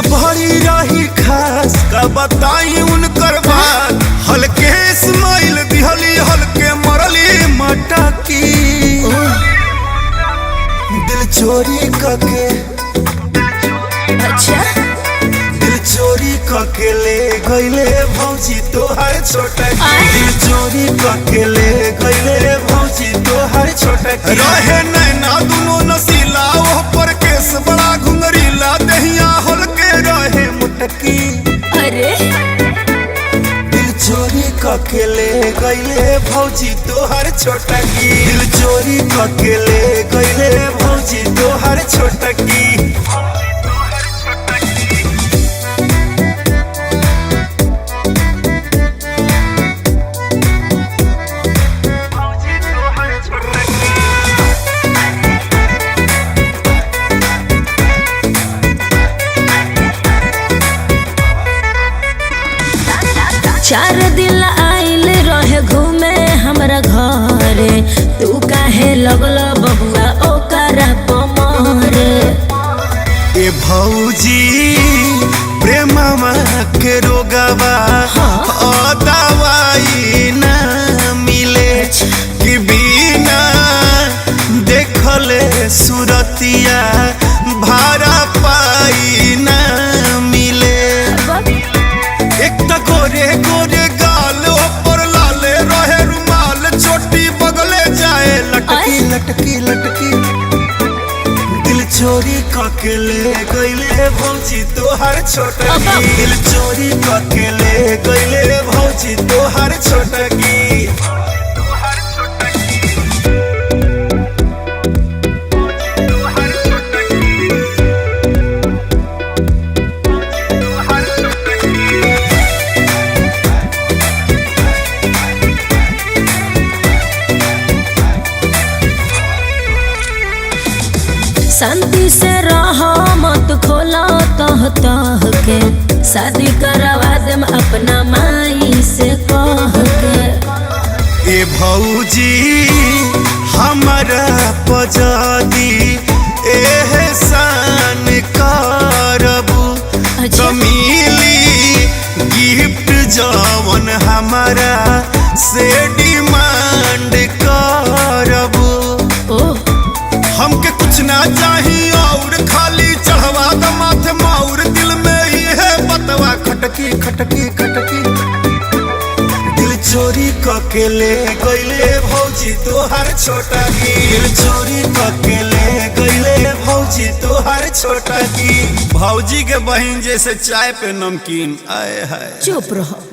भरी रही खास का बताई उनकर बात। हल्के स्माइल दिहली हल्के मरली मटकी। दिल चोरी करके अच्छा दिल चोरी करके ले गईले भौजी तोहर छोटकी। दिल चोरी करके ले गईले भौजी तोहर छोटकी। रहे नैना दुनो नसीला ओह पर केस बड़ा घुंघरीला दहिया हल्के रहे मुटकी। अरे दिल चोरी करके ले गईले भौजी तोहर छोटकी। दिल चोरी करके ले गईले भौजी तोहर छोटकी। चार दिन आइल रहे घूमे हमरा घरे। तू काहे लगल बबुआ ओकरा पमरे। ए भौजी प्रेमवा के रोगवा दवाई ना मिले कि बिना देखले सुरतिया भाड़ा पाई ना मिले। एक त गोरे गोरे गाल ऊपर लाले रहे रुमाल छोटी बगले जाए लटकी लटकी लटकी। दिल चोरी करके ले गईले भौजी तोहर छोटकी। दिल चोरी करके ले गईले भौजी तोहर छोटकी। शांति से रहो मत खोलो तह तह के। शादी करवा देम अपना माई से कह के। ए भौजी हमारा पजादी एहसान करबू तो मिली गिफ्ट जवन हमारा से डिमांड करबू। हमके कुछ ना चाहिए और खाली चढ़वा द माथे माउर। दिल में ही है बतवा खटकी खटकी खटकी। दिल चोरी करके ले गईले भौजी तोहर छोटकी। दिल चोरी करके ले गईले भौजी तोहर छोटकी। भौजी के बहन जैसे चाय पे नमकीन आए है। चुप रहो।